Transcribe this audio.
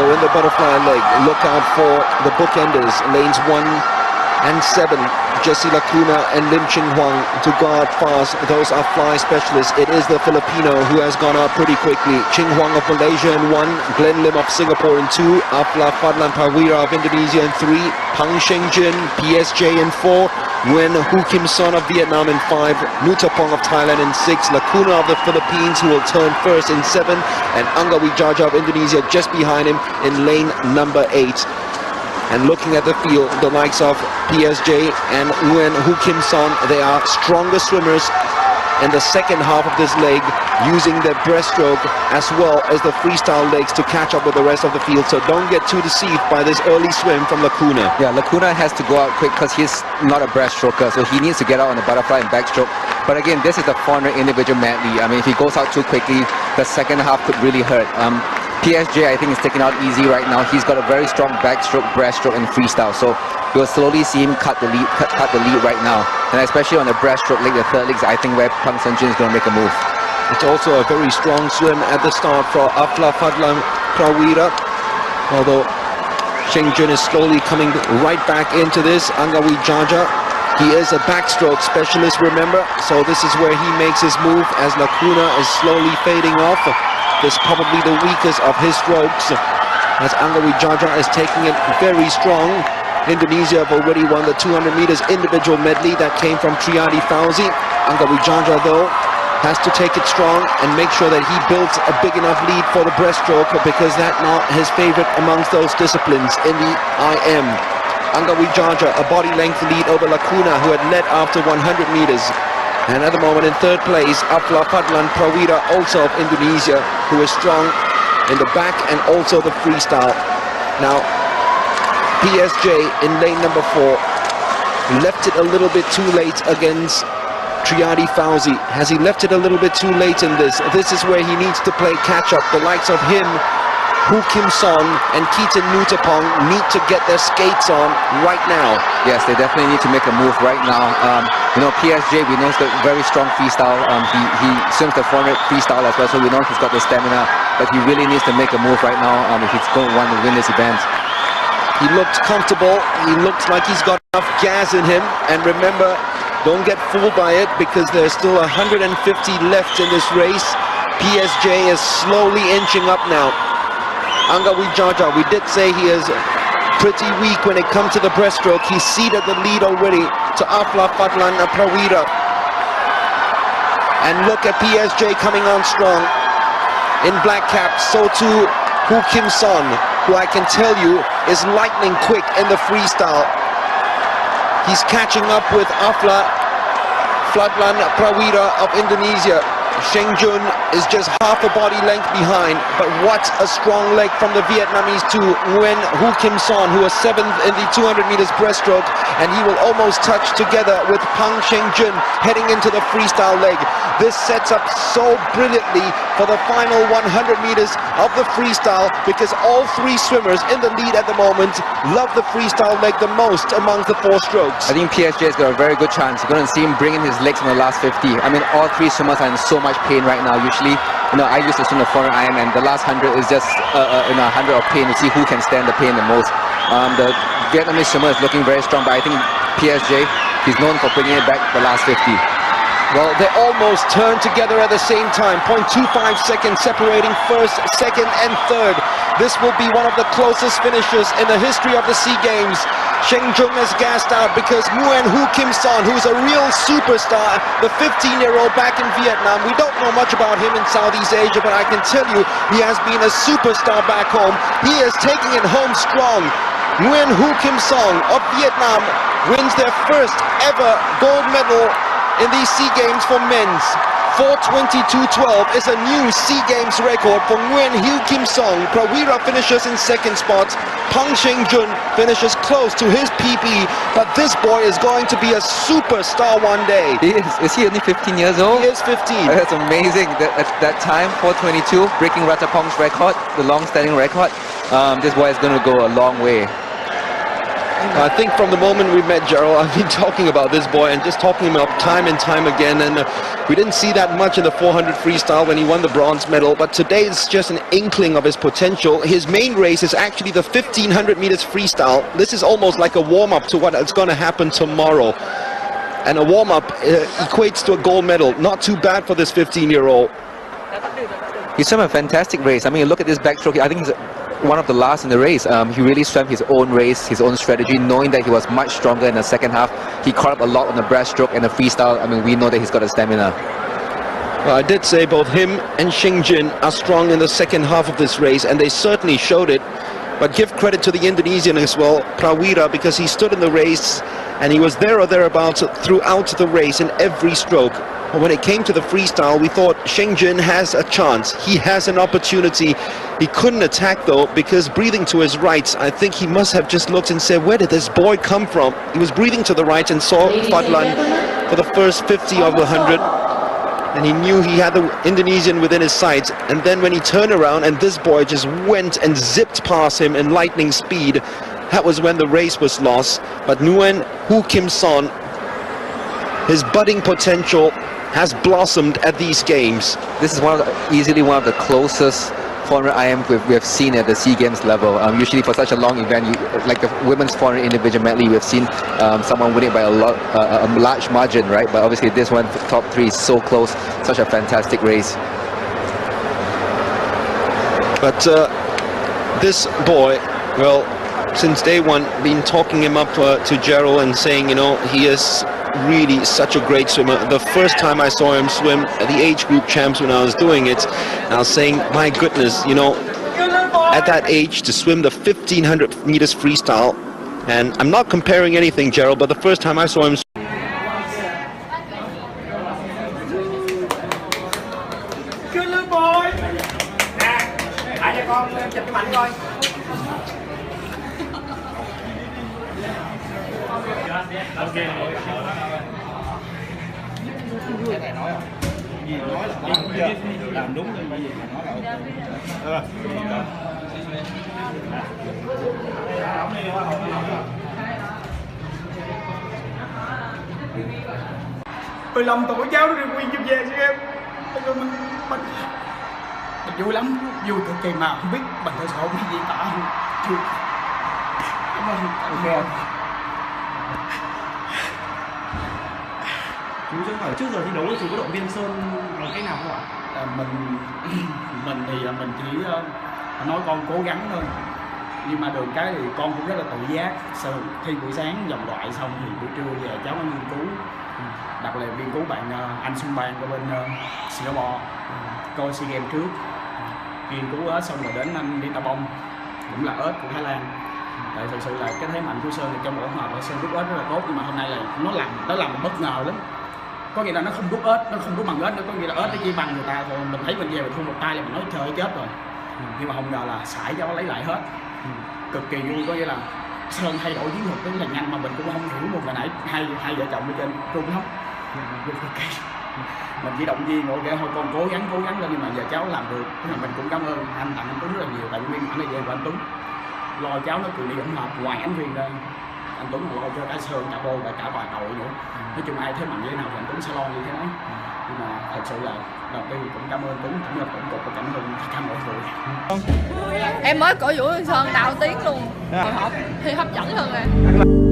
So in the butterfly leg, look out for the bookenders, lanes 1 and 7, Jesse Lacuna and Lim Ching Huang to guard fast. Those are fly specialists. It is the Filipino who has gone out pretty quickly. Ching Huang of Malaysia in 1, Glenn Lim of Singapore in 2, Afla Fadlan Prawira of Indonesia in 3, Pang Shengjun, PSJ in 4, Nguyen Hữu Kim Sơn of Vietnam in 5, Nutapong of Thailand in 6, Lacuna of the Philippines who will turn first in 7, and Angga Wijaja of Indonesia just behind him in lane number 8. And looking at the field, the likes of PSJ and Nguyen Hữu Kim Sơn, they are stronger swimmers in the second half of this leg, using their breaststroke as well as the freestyle legs to catch up with the rest of the field. So don't get too deceived by this early swim from Lacuna. Yeah, Lacuna has to go out quick because he's not a breaststroker, so he needs to get out on the butterfly and backstroke. But again, this is the 400 individual medley. I mean, if he goes out too quickly, the second half could really hurt. PSJ, I think, is taking out easy right now. He's got a very strong backstroke, breaststroke, and freestyle. So you'll slowly see him cut the lead right now. And especially on the breaststroke leg, the third leg, I think where Pang Shengjun is going to make a move. It's also a very strong swim at the start for Afla Fadlan Prawira. Although Shengjun is slowly coming right back into this. Angga Wijaja, he is a backstroke specialist, remember? So this is where he makes his move as Lacuna is slowly fading off. This is probably the weakest of his strokes, as Angga Wijaja is taking it very strong. Indonesia have already won the 200 meters individual medley that came from Triadi Fauzi. Angga Wijaja, though, has to take it strong and make sure that he builds a big enough lead for the breaststroke, because that's not his favorite amongst those disciplines in the IM. Angga Wijaja, a body length lead over Lacuna, who had led after 100 meters. And at the moment in third place, Afla Fadlan Prawira, also of Indonesia, who is strong in the back and also the freestyle. Now, PSJ in lane number 4 left it a little bit too late against Triadi Fauzi. Has he left it a little bit too late in this? This is where he needs to play catch-up. The likes of him, Hữu Kim Sơn and Keaton Nutapong need to get their skates on right now. Yes, they definitely need to make a move right now. You know, PSJ, we know he's got very strong freestyle. He swims the 400 freestyle as well, so we know he's got the stamina. But he really needs to make a move right now if he's going to want to win this event. He looked comfortable. He looks like he's got enough gas in him. And remember, don't get fooled by it, because there's still 150 left in this race. PSJ is slowly inching up now. Angga Wijaja, we did say he is pretty weak when it comes to the breaststroke. He's ceded the lead already to Afla Fadlan Prawira. And look at PSJ coming on strong in black cap. So too Hữu Kim Sơn, who I can tell you is lightning quick in the freestyle. He's catching up with Afla Fadlan Prawira of Indonesia. Shengjun is just half a body length behind, but what a strong leg from the Vietnamese too. Nguyen Hữu Kim Sơn, who is 7th in the 200 meters breaststroke, and he will almost touch together with Pang Shengjun heading into the freestyle leg. This sets up so brilliantly for the final 100 meters of the freestyle, because all three swimmers in the lead at the moment love the freestyle leg the most amongst the 4 strokes. I think PSJ has got a very good chance. You're going to see him bringing his legs in the last 50. I mean, all 3 swimmers are in so much pain right now. Usually, you know, I used to swim the 400 IM, and the last 100 is just you know, 100 of pain to see who can stand the pain the most. The Vietnamese swimmer is looking very strong, but I think PSJ, he's known for bringing it back the last 50. Well, they almost turned together at the same time. 0.25 seconds separating first, second, and third. This will be one of the closest finishes in the history of the SEA Games. Shengjun has gassed out because Nguyen Hữu Kim Sơn, who's a real superstar, the 15-year-old back in Vietnam. We don't know much about him in Southeast Asia, but I can tell you he has been a superstar back home. He is taking it home strong. Nguyen Hữu Kim Sơn of Vietnam wins their first ever gold medal in these SEA Games for men's. 4:22.12 is a new SEA Games record for Nguyen Hữu Kim Sơn. Prawira finishes in 2nd spot. Pang Shengjun finishes close to his PB, but this boy is going to be a superstar one day. He is. Is he only 15 years old? He is 15. That's amazing. At that time, 4:22, breaking Ratapong's record, the long-standing record. This boy is going to go a long way. I think from the moment we met Gerald, I've been talking about this boy and just talking him up time and time again, and we didn't see that much in the 400 freestyle when he won the bronze medal, but today is just an inkling of his potential. His main race is actually the 1500 meters freestyle. This is almost like a warm-up to what is going to happen tomorrow, and a warm-up equates to a gold medal. Not too bad for this 15-year-old. He swam a fantastic race. I mean, look at this backstroke. I think he's one of the last in the race. He really swam his own race, his own strategy, knowing that he was much stronger in the second half. He caught up a lot on the breaststroke and the freestyle. I mean, we know that he's got the stamina. Well, I did say both him and Xingjin are strong in the second half of this race, and they certainly showed it. But give credit to the Indonesian as well, Prawira, because he stood in the race and he was there or thereabouts throughout the race in every stroke. But when it came to the freestyle, we thought Xingjin has a chance. He has an opportunity. He couldn't attack though, because breathing to his right, I think he must have just looked and said, where did this boy come from? He was breathing to the right and saw Fadlan for the first 50 of the 100. And he knew he had the Indonesian within his sights. And then when he turned around and this boy just went and zipped past him in lightning speed, that was when the race was lost. But Nguyễn Hữu Kim Sơn, his budding potential has blossomed at these games. This is easily one of the closest 400 IM we have seen at the Seagames level. Usually for such a long event, like the women's 400 individual medley, we've seen someone win it by a large margin, right? But obviously this one, top three, is so close. Such a fantastic race. But this boy, well, since day one, been talking him up to Gerald and saying, you know, he is really such a great swimmer. The first time I saw him swim at the age group champs when I was doing it, I was saying, my goodness, you know, at that age to swim the 1500 meters freestyle, and I'm not comparing anything, Gerald, but the first time I saw him làm đúng cái gì nói là Tôi 15 tuổi cháu nó được quyền chụp về Seagames. Mình vui lắm, vui cực kỳ mà không biết bằng thể số cái gì tả chưa. Cảm ơn. Ok. Chú cho hỏi trước giờ thi đấu chú có động viên Sơn bằng cách nào không ạ? Mình thì mình chỉ nói con cố gắng thôi, nhưng mà được cái thì con cũng rất là tự giác. Sau thi buổi sáng vòng loại xong thì buổi trưa về cháu có nghiên cứu, đặc biệt nghiên cứu bạn anh Xuân Ban ở bên Singapore, coi Seagames trước, nghiên cứu ếch xong rồi đến anh Vita Bông cũng là ếch của Thái Lan. Tại thực sự là cái thế mạnh của Sơn thì trong mỗi hộp là Sơn đút ếch rất là tốt, nhưng mà hôm nay là nó làm bất ngờ lắm. Có nghĩa là nó không đút ếch, nó không đút bằng ếch nữa, có nghĩa là ếch nó chỉ bằng người ta thôi. Mình thấy mình về mình thu một tay là mình nói trời ơi chết rồi. Nhưng mà không ngờ là sải cho nó lấy lại hết. Cực kỳ vui, có nghĩa là Sơn thay đổi chiến thuật rất là nhanh mà mình cũng không hiểu một ngày nãy hai vợ chồng ở trên run lắm. Mình chỉ động viên ok thôi con cố gắng lên, nhưng mà giờ cháu làm được. Thế là mình cũng cảm ơn anh Tặng, anh Tuấn rất là nhiều, tại vì nguyên bản là về của anh Tuấn lo cháu nó cùng đi hỗn hợp ngoài ánh viên ra. Anh Tuấn lo cho cả Sơn, cả Bô và cả toàn đội nữa. Nói chung ai thế mạnh như thế nào thì anh Tuấn sẽ lo như thế đó. Nhưng mà thật sự là đầu tiên cũng cảm ơn Tuấn, cũng là tổng cục và cảm ơn tất cả mọi người. Em mới cổ vũ Sơn đầu tiếng luôn, hồi hộp thì hấp dẫn hơn rồi.